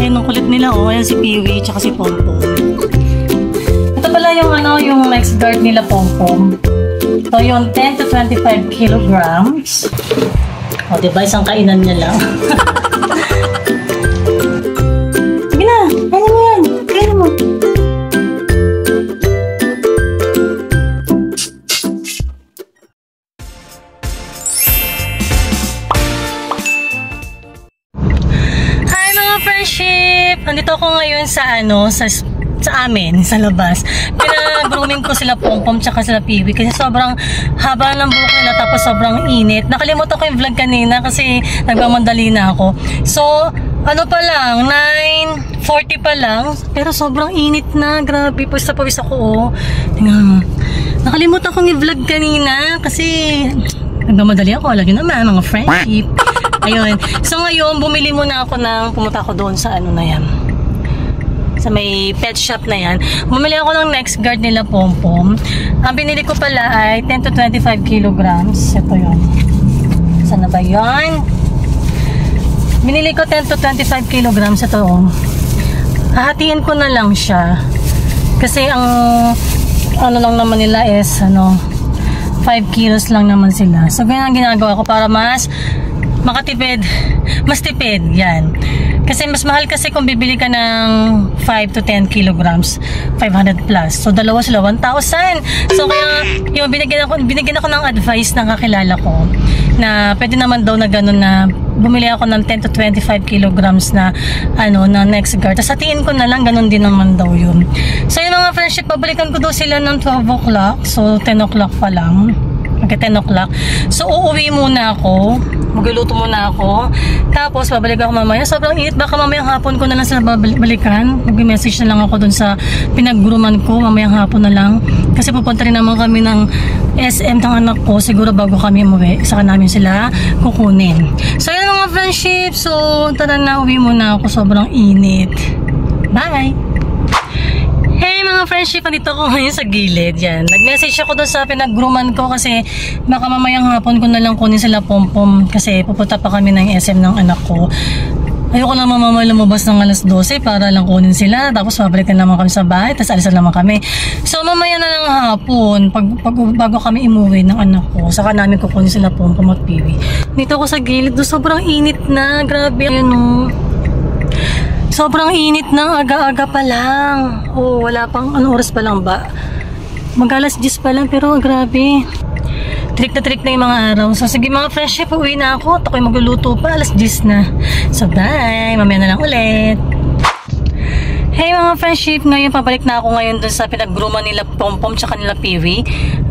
Ayun, ang kulit nila, oh. Ayan si Peewee, tsaka si Pompom. Ito pala yung, yung next guard nila, Pompom. Ito yung 10 to 25 kilograms. O, diba? Isang kainan niya lang. Sige na, kaya mo yan. Kaya mo. Nandito ako ngayon sa amin, sa labas. Pinag-grooming ko sila Pompom tsaka sila Peewee kasi sobrang haba ng buhok nila tapos sobrang init. Nakalimutan ko yung vlog kanina kasi nagmamandali na ako. So, pa lang, 9:40 pa lang, pero sobrang init na. Grabe, pawis na pawis ako, oh. Tingnan. Nakalimutan kong i-vlog kanina kasi nagmamadali ako. Alam nyo naman, mga friendship. Ayun. So ngayon, bumili muna ako pumunta ako doon sa na yan. Sa may pet shop na yan. Bumili ako ng next guard nila Pompom. Ang binili ko pala ay 10 to 25 kilograms. Ito yun. Saan na ba yun? Binili ko 10 to 25 kilograms. Ito yun. Hahatiin ko na lang siya. Kasi ang lang naman nila is 5 kilos lang naman sila. So ganyan ang ginagawa ko para mas makatipid, mas tipid, yan. Kasi mas mahal kasi kung bibili ka ng 5 to 10 kilograms, 500 plus. So dalawa sila, 1,000. So kaya yung binigyan ako ng advice ng kakilala ko na pwede naman daw na gano'n na bumili ako ng 10 to 25 kilograms na na next guard. Tapos hatiin ko na lang, gano'n din naman daw yun. So yung mga friendship, pabalikan ko daw sila ng 12 o'clock. So 10 o'clock pa lang. Okay, 10 o'clock. So, uuwi muna ako. Magluluto muna ako. Tapos, babalik ako mamaya. Sobrang init. Baka mamayang hapon ko na lang sila balikan. Mag-message na lang ako dun sa pinag-grooman ko. Mamayang hapon na lang. Kasi pupunta rin naman kami ng SM ng anak ko. Siguro bago kami umuwi. Saka namin sila kukunin. So, yun mga friendship. So, tara na. Uwi muna ako. Sobrang init. Bye! Hey mga friendship, nandito ako ngayon sa gilid. Yan. Nag-message ako doon sa pinag-grooman ko kasi baka mamayang hapon ko na lang kunin sila Pompom kasi pupunta pa kami ng SM ng anak ko. Ayoko naman lumabas ng alas 12 para lang kunin sila. Tapos pabalikan naman kami sa bahay, tapos alisan naman kami. So mamaya na lang hapon, bago kami imuwi ng anak ko, saka namin kukunin sila Pompom at Peewee. Dito ako sa gilid, doon sobrang init na. Grabe, ayun. Sobrang init na, aga-aga pa lang. Oh, wala pang, oras pa lang ba? Mag-alas 10 pa lang, pero grabe. Trick na yung mga araw. So, sige mga friendship, uwi na ako. At ako'y magluluto pa, alas 10 na. So, bye! Mamaya na lang ulit. Hey mga friendship, ngayon pabalik na ako ngayon dun sa pinag-grooman nila Pompom tsaka nila Peewee.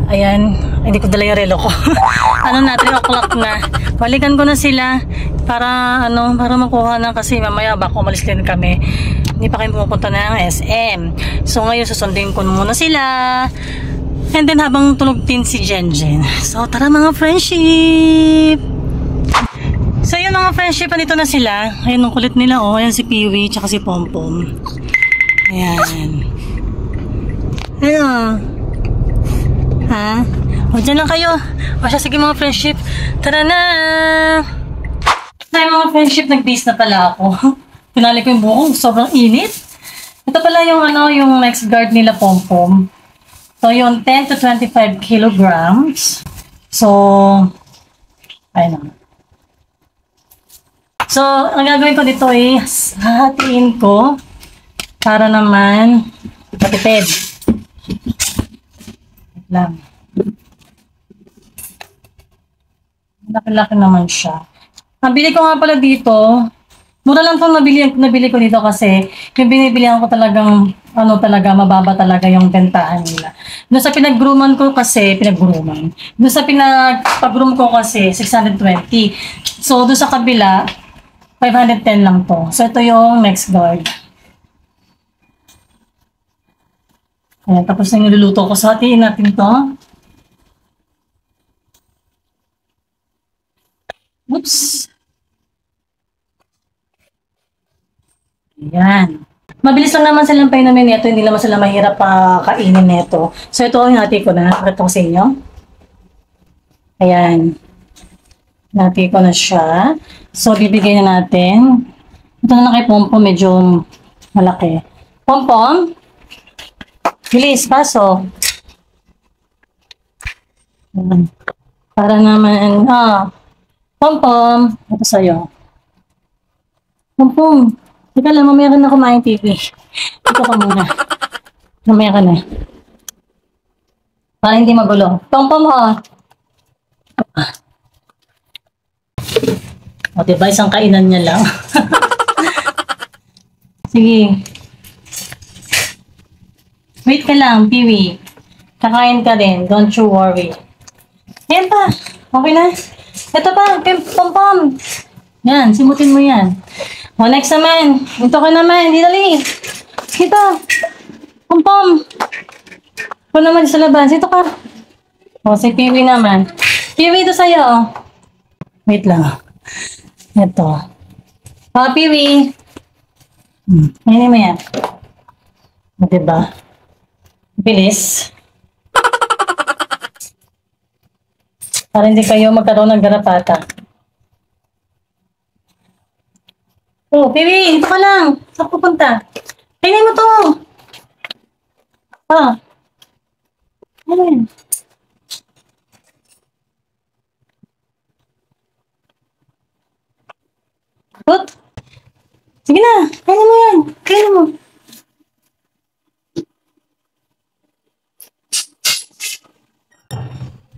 Ayan, hindi ko dala yung relo ko. Na, 3 o'clock na. Balikan ko na sila para makuha na kasi mamaya baka umalis din kami. Hindi pa kayo pumupunta ng SM. So ngayon susundin ko muna sila. And then habang tulog din si Jenjen. So tara mga friendship. So yun mga friendship, andito na sila. Ayun ang kulit nila, oh. Ayan si Peewee tsaka si Pompom. Ayan. Ayan. Ha? O dyan lang kayo. O siya, sige mga friendship. Tara na! Ay mga friendship, nag-base na pala ako. Pinali ko yung buhok, sobrang init. Ito pala yung yung next guard nila Pompom. So yung 10 to 25 kilograms. So, ayun na. So, ang gagawin ko dito is hahatiin ko para naman matipid. Lang. Laki-laki naman siya. Ang bili ko nga pala dito, mura lang itong nabili ko dito kasi yung binibilihan ko talagang, mababa talaga yung bentahan nila. Doon sa pinag-grooman ko kasi, doon sa pinag-groom ko kasi, 620. So, doon sa kabila, 510 lang to. So, ito yung next guard. Ayan, tapos na yung niluluto ko. So, hatiin natin to. Oops. Ayan. Mabilis lang naman silang painumin nito. Hindi naman sila mahirap kainin nito. So, ito yung hati ko na. Pakita ko sa inyo. Ayan. Hati ko na siya. So, bibigyan na natin Ito na lang kay Pompom, medyo malaki. Pompom? Bilis, pasok. Ayan. Para naman, Pompom, ito sa'yo. Pompom, teka lang, mamaya ka na kumain TV. Ito ka muna. Mamaya ka na. Para hindi magulo. Pompom, O, diba? Isang kainan niya lang. Sige. Wait ka lang, Piwi. Kakain ka din. Don't you worry. Yan pa. Okay na. Ito pa. Pompom. Yan. Simutin mo yan. O, next naman. Ito ka naman. Dali. Ito. Pompom. Ito naman sa labas. Ito ka. O, si Piwi naman. Piwi, ito sa'yo. Wait lang. Ito. O, Piwi. Ngayon mo yan. O, diba? Bilis. Para hindi kayo magkaroon ng garapata. Oh, Piwi, ito ka lang. Saan pupunta? Kainin mo to. Ano yan? Good. Sige na, kainin mo yan. Kainin mo.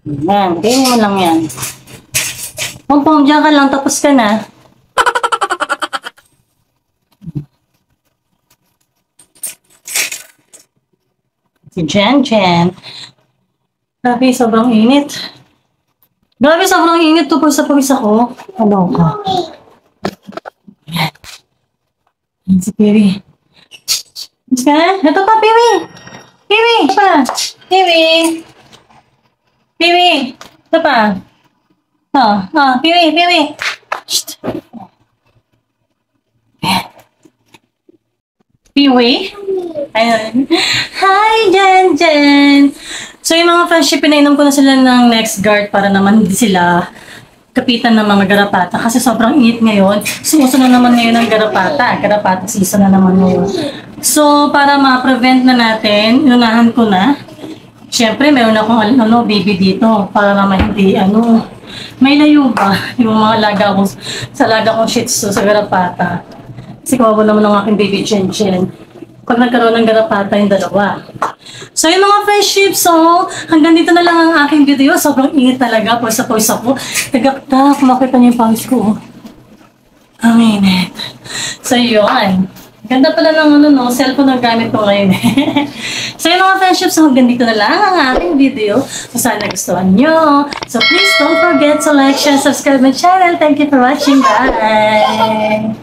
Yan, kainin mo lang yan. Pompom, diyan ka lang, tapos ka na. Si Jen. Grabe, sobrang init. Grabe, sobrang init to po sa pawis ako. Ano ka? Yan. Yan si Piwi. Tapos ka na? Ito pa, Piwi! Piwi! Ito pa! Piwi! Piwi! Ito pa! Piwi! Shht! Piwi? Ayun. Hi, Jen! So, yung mga friendship, pinainom ko na sila ng Next Guard para naman hindi sila kapitan ng mga garapata. Kasi sobrang init ngayon. Sumuso na naman ngayon ng garapata. Garapata season na naman ngayon. So, para ma-prevent na natin, inunahan ko na. Siyempre, meron akong baby dito. Para naman hindi, may layo ba? Yung mga sa alaga kong shih tzu sa garapata. Kasi kawawa naman ang aking baby Jen. Pag nagkaroon ng garapata yung dalawa. So yung mga friendship, so hanggang dito na lang ang aking video. Sobrang init talaga. Pawis ako. Tagaktak, makita niyo yung pawis ko. Ang init. So yun. Ganda pala ng cellphone ang gamit ko ngayon. So yung mga friendship, so hanggang dito na lang ang aking video. So sana gustuhan nyo. So please don't forget to like, share, subscribe my channel. Thank you for watching. Bye!